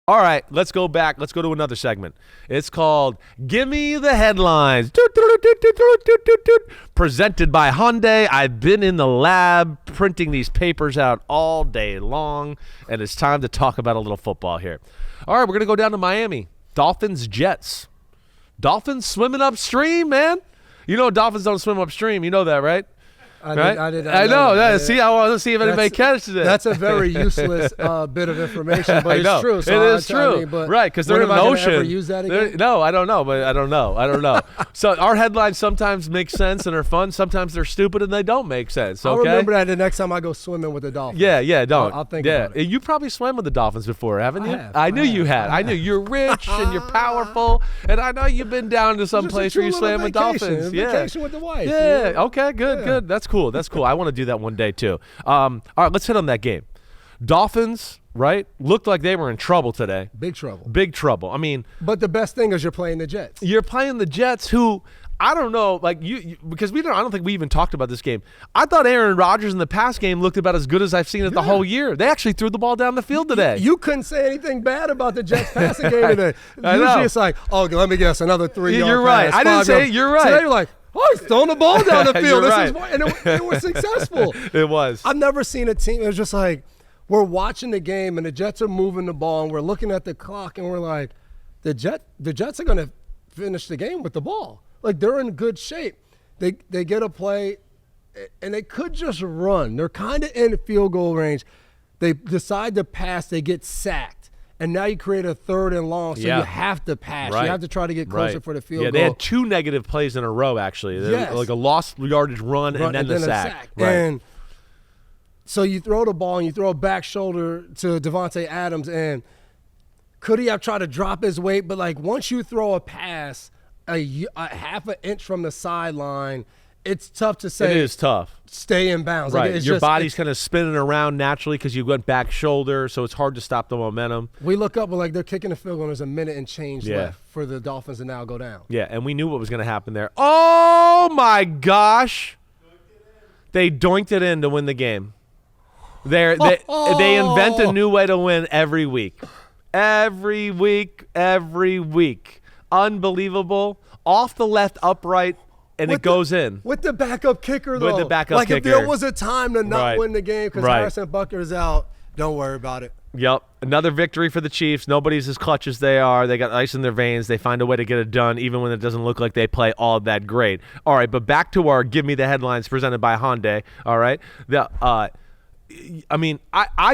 All right, let's go back. Let's go to another segment. It's called Gimme the Headlines. Presented by Hyundai. I've been in the lab printing these papers out all day long, and it's time to talk about a little football here. All right, we're going to go down to Miami. Dolphins, Jets. Dolphins swimming upstream, man. You know Dolphins don't swim upstream. You know that, right? I know. See, I want to see if anybody catches it. That's a very useless bit of information, but it's true. So it is true, right? Because they're in the ocean. Ever use that again? No, I don't know, but I don't know. So our headlines sometimes make sense and are fun. Sometimes they're stupid and they don't make sense. Okay? I'll remember that the next time I go swimming with the Dolphins. Yeah, don't. I'll think about it. You probably swam with the Dolphins before, haven't you? I knew you had. I knew you're rich and you're powerful, and I know you've been down to some place where you swam with dolphins. Vacation with the wife. Yeah. Okay. Good. That's cool. I want to do that one day too. All right, let's hit on that game. Dolphins, right? Looked like they were in trouble today. Big trouble. I mean, but the best thing is you're playing the Jets. You're playing the Jets, who I don't know, like you because I don't think we even talked about this game. I thought Aaron Rodgers in the past game looked about as good as I've seen it the whole year. They actually threw the ball down the field today. You couldn't say anything bad about the Jets passing game today. Usually it's like, oh, let me guess, another 3-yard You're right. pass, I didn't say it. You're right. Today you're like, oh, he's throwing the ball down the field. Right. And it was successful. It was. I've never seen a team. It was just like we're watching the game and the Jets are moving the ball and we're looking at the clock and we're like, the Jets are going to finish the game with the ball. Like they're in good shape. They get a play and they could just run. They're kind of in field goal range. They decide to pass. They get sacked. And now you create a 3rd and long, so you have to pass. Right. You have to try to get closer for the field goal. Yeah, they had 2 negative plays in a row, actually. Yes. Like a lost yardage run and then the sack. Right. And so you throw the ball and you throw a back shoulder to Devontae Adams, and could he have tried to drop his weight? But, like, once you throw a pass a half an inch from the sideline, it's tough to say. It is tough. Stay in bounds. Right. Like Your body's kind of spinning around naturally because you went back shoulder, so it's hard to stop the momentum. We look up, like they're kicking the field goal, and there's a minute and change left for the Dolphins to now go down. Yeah, and we knew what was going to happen there. Oh, my gosh. They doinked it in to win the game. They invent a new way to win every week. Every week. Unbelievable. Off the left upright. And it goes in. With the backup kicker, though. With the backup kicker. Like, if there was a time to not win the game because Harrison Butker's out, don't worry about it. Yep. Another victory for the Chiefs. Nobody's as clutch as they are. They got ice in their veins. They find a way to get it done, even when it doesn't look like they play all that great. All right, but back to our Give Me the Headlines presented by Hyundai. All right. I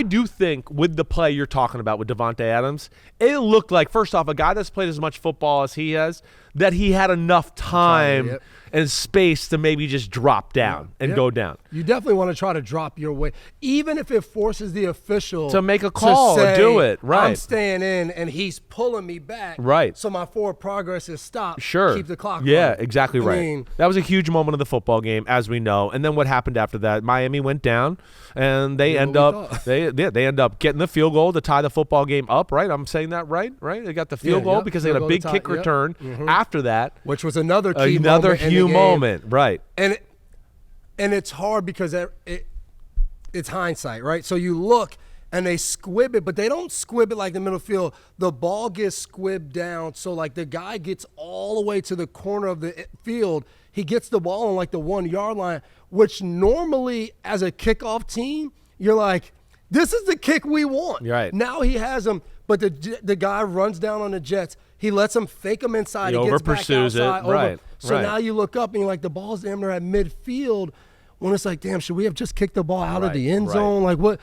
do think with the play you're talking about with Devontae Adams, it looked like, first off, a guy that's played as much football as he has, that he had enough time and space to maybe just drop down and go down. You definitely want to try to drop your weight, even if it forces the official to make a call or do it. Right. I'm staying in and he's pulling me back. Right. So my forward progress is stopped. Sure. Keep the clock Yeah, running. exactly right. I mean, that was a huge moment of the football game, as we know. And then what happened after that? Miami went down, and they end up getting the field goal to tie the football game up. Right. I'm saying that right. They got the field goal because they had a big kick return after that, which was another key moment. Right. And it's hard because it's hindsight, right? So you look and they squib it, but they don't squib it like the middle field. The ball gets squibbed down, so like the guy gets all the way to the corner of the field. He gets the ball on like the 1-yard line, which normally as a kickoff team, you're like, this is the kick we want. Right. Now he has him, but the guy runs down on the Jets. He lets him fake him inside. He gets back outside. Right. So now you look up and you're like, the ball's damn near at midfield. When it's like, damn, should we have just kicked the ball out of the end zone? Like what?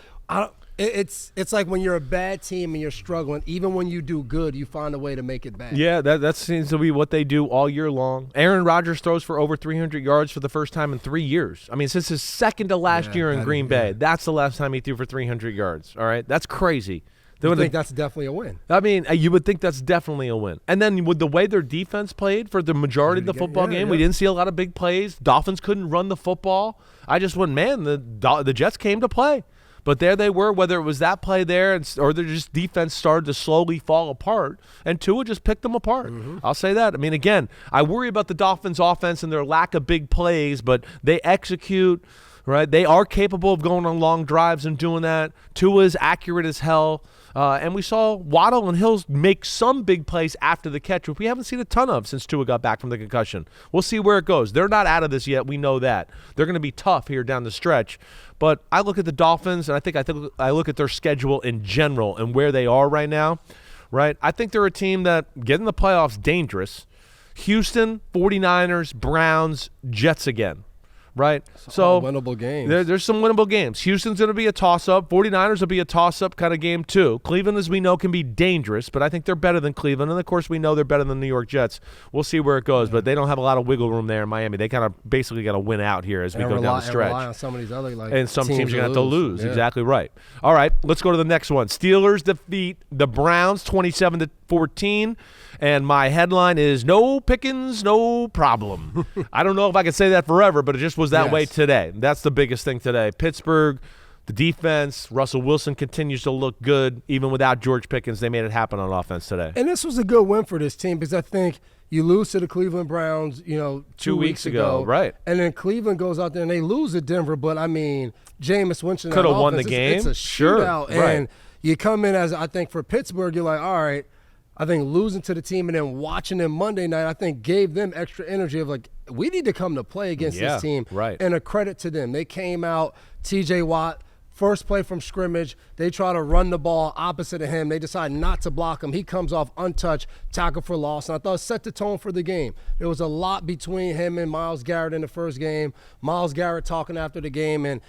It's like when you're a bad team and you're struggling. Even when you do good, you find a way to make it bad. Yeah, that seems to be what they do all year long. Aaron Rodgers throws for over 300 yards for the first time in 3 years. I mean, since his second to last year in Green Bay, that's the last time he threw for 300 yards. All right, that's crazy. You think that's definitely a win? I mean, you would think that's definitely a win. And then with the way their defense played for the majority of the football game, we didn't see a lot of big plays. Dolphins couldn't run the football. I just went, man, the Jets came to play. But there they were, whether it was that play there or their just defense started to slowly fall apart, and Tua just picked them apart. I'll say that. I mean, again, I worry about the Dolphins' offense and their lack of big plays, but they execute, right? They are capable of going on long drives and doing that. Tua is accurate as hell. And we saw Waddle and Hills make some big plays after the catch, which we haven't seen a ton of since Tua got back from the concussion. We'll see where it goes. They're not out of this yet. We know that. They're going to be tough here down the stretch. But I look at the Dolphins, and I look at their schedule in general and where they are right now, right? I think they're a team that get in the playoffs dangerous. Houston, 49ers, Browns, Jets again. Right, so winnable games. There's some winnable games. Houston's going to be a toss-up. 49ers will be a toss-up kind of game too. Cleveland, as we know, can be dangerous, but I think they're better than Cleveland, and of course we know they're better than the New York Jets. We'll see where it goes, but they don't have a lot of wiggle room there in Miami. They kind of basically got to win out here as we go down the stretch. And rely on some of these other and some teams are going to have to lose. Yeah. Exactly right. All right, let's go to the next one. Steelers defeat the Browns 27-14. And my headline is no Pickens, no problem. I don't know if I can say that forever, but it just was that way today. That's the biggest thing today. Pittsburgh, the defense, Russell Wilson continues to look good. Even without George Pickens, they made it happen on offense today. And this was a good win for this team because I think you lose to the Cleveland Browns, 2 weeks ago. Right. And then Cleveland goes out there and they lose to Denver. But, I mean, Jameis Winston could have won the game. It's a shootout. Sure. And you come in as, I think, for Pittsburgh, you're like, all right, I think losing to the team and then watching them Monday night, I think gave them extra energy of like, we need to come to play against this team. Right. And a credit to them. They came out, TJ Watt, first play from scrimmage, they try to run the ball opposite of him. They decide not to block him. He comes off untouched, tackle for loss. And I thought it set the tone for the game. There was a lot between him and Myles Garrett in the first game. Myles Garrett talking after the game. And,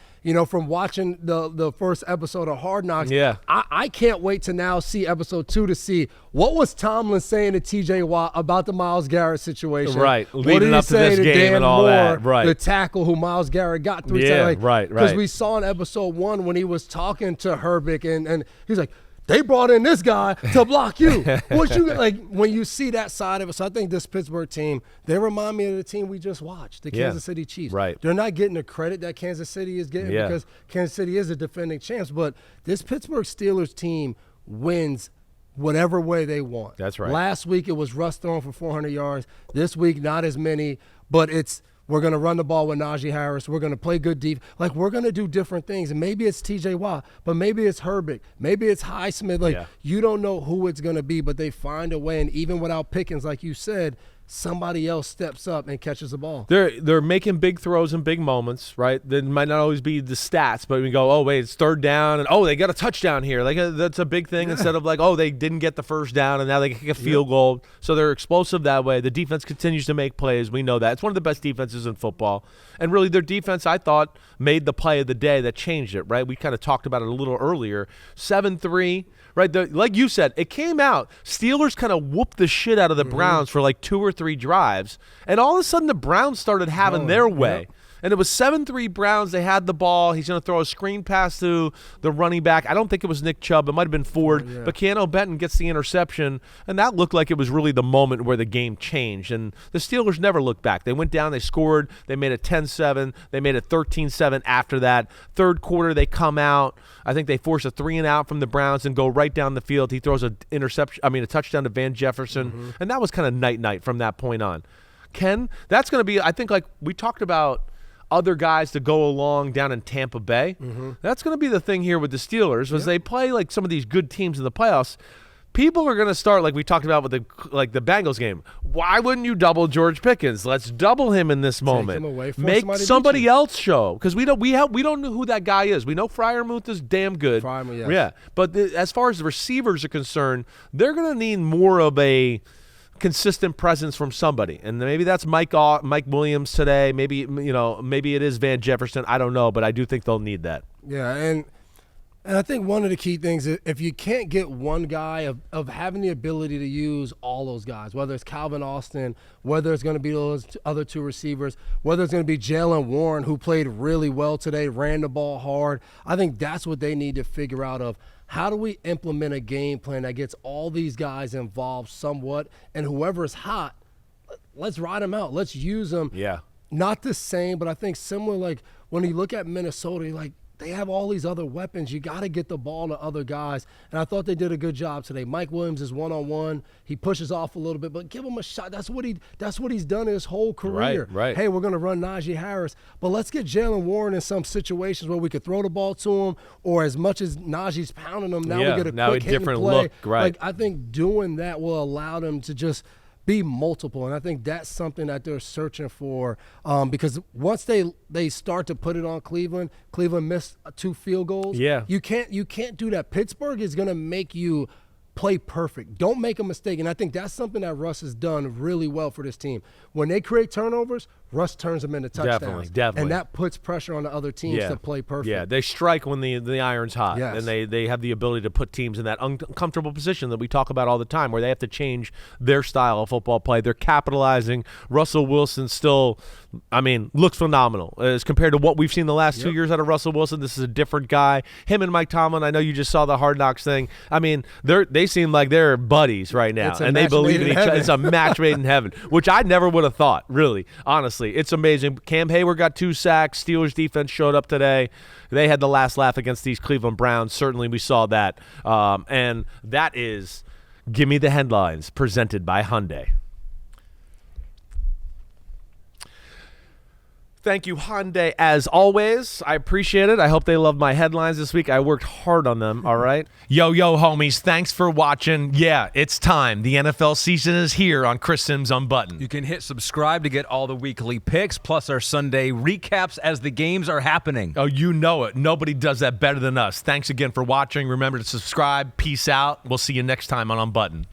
from watching the first episode of Hard Knocks, I can't wait to now see episode 2 to see what was Tomlin saying to TJ Watt about the Myles Garrett situation. Right. What Leading did he up to say this to game Dan and all Moore, that. Right. the tackle who Myles Garrett got 3 times. Right. Because we saw in episode 1 when he was talking to Herbig and he's like, they brought in this guy to block you. When you see that side of it, so I think this Pittsburgh team, they remind me of the team we just watched, the Kansas City Chiefs. Right. They're not getting the credit that Kansas City is getting because Kansas City is a defending champs, but this Pittsburgh Steelers team wins whatever way they want. That's right. Last week it was Russ throwing for 400 yards. This week not as many, but we're going to run the ball with Najee Harris. We're going to play good defense. We're going to do different things. And maybe it's TJ Watt, but maybe it's Herbig. Maybe it's Highsmith. You don't know who it's going to be, but they find a way. And even without Pickens, like you said, somebody else steps up and catches the ball. They're making big throws in big moments, right? That might not always be the stats, but we go, oh, wait, it's third down, and they got a touchdown here. That's a big thing instead of they didn't get the first down, and now they can kick a field goal. So they're explosive that way. The defense continues to make plays. We know that. It's one of the best defenses in football. And really their defense, I thought, made the play of the day that changed it, right? We kind of talked about it a little earlier. 7-3. Right, like you said, it came out. Steelers kind of whooped the shit out of the Browns for 2 or 3 drives, and all of a sudden the Browns started having their way. Yep. And it was 7-3 Browns. They had the ball. He's going to throw a screen pass to the running back. I don't think it was Nick Chubb. It might have been Ford. But Keanu Benton gets the interception, and that looked like it was really the moment where the game changed. And the Steelers never looked back. They went down. They scored. They made it 10-7. They made it 13-7 after that. Third quarter, they come out. I think they force a 3-and-out from the Browns and go right down the field. He throws a touchdown to Van Jefferson. And that was kind of night-night from that point on. Ken, that's going to be, I think, we talked about other guys to go along down in Tampa Bay. That's going to be the thing here with the Steelers as they play some of these good teams in the playoffs. People are going to start, like we talked about with the Bengals game. Why wouldn't you double George Pickens? Let's double him in this moment. Take him away, make somebody else show, because we don't know who that guy is. We know Freiermuth is damn good. Freiermuth, yes. Yeah, but as far as the receivers are concerned, they're going to need more of a consistent presence from somebody, and maybe that's Mike Williams today. Maybe maybe it is Van Jefferson. I don't know, but I do think they'll need that. Yeah, and I think one of the key things is if you can't get one guy of having the ability to use all those guys, whether it's Calvin Austin, whether it's going to be those other 2 receivers, whether it's going to be Jalen Warren, who played really well today, ran the ball hard. I think that's what they need to figure out of. How do we implement a game plan that gets all these guys involved somewhat, and whoever's hot, let's ride them out. Let's use them. Yeah. Not the same, but I think similar. When you look at Minnesota, you're like, they have all these other weapons. You got to get the ball to other guys. And I thought they did a good job today. Mike Williams is one-on-one. He pushes off a little bit, but give him a shot. That's what he's done his whole career. Right. Hey, we're going to run Najee Harris, but let's get Jalen Warren in some situations where we could throw the ball to him, or as much as Najee's pounding him, now we get a quick hit and play. Look. Right. Like, I think doing that will allow them to just be multiple, and I think that's something that they're searching for, because once they start to put it on Cleveland missed 2 field goals. Yeah. You can't do that. Pittsburgh is going to make you play perfect. Don't make a mistake, and I think that's something that Russ has done really well for this team. When they create turnovers, Russ turns them into touchdowns. Definitely. And that puts pressure on the other teams to play perfect. Yeah, they strike when the iron's hot, Yes. and they have the ability to put teams in that uncomfortable position that we talk about all the time, where they have to change their style of football play. They're capitalizing. Russell Wilson still, looks phenomenal as compared to what we've seen the last 2 years out of Russell Wilson. This is a different guy. Him and Mike Tomlin, I know you just saw the Hard Knocks thing. They seem like they're buddies right now, and they believe in each other. It's a match made in heaven, which I never would have thought, really, honestly. It's amazing. Cam Hayward got 2 sacks. Steelers defense showed up today. They had the last laugh against these Cleveland Browns. Certainly we saw that. And that is Gimme the Headlines, presented by Hyundai. Thank you, Hyundai, as always. I appreciate it. I hope they love my headlines this week. I worked hard on them, all right? Yo, homies, thanks for watching. Yeah, it's time. The NFL season is here on Chris Simms Unbuttoned. You can hit subscribe to get all the weekly picks, plus our Sunday recaps as the games are happening. Oh, you know it. Nobody does that better than us. Thanks again for watching. Remember to subscribe. Peace out. We'll see you next time on Unbuttoned.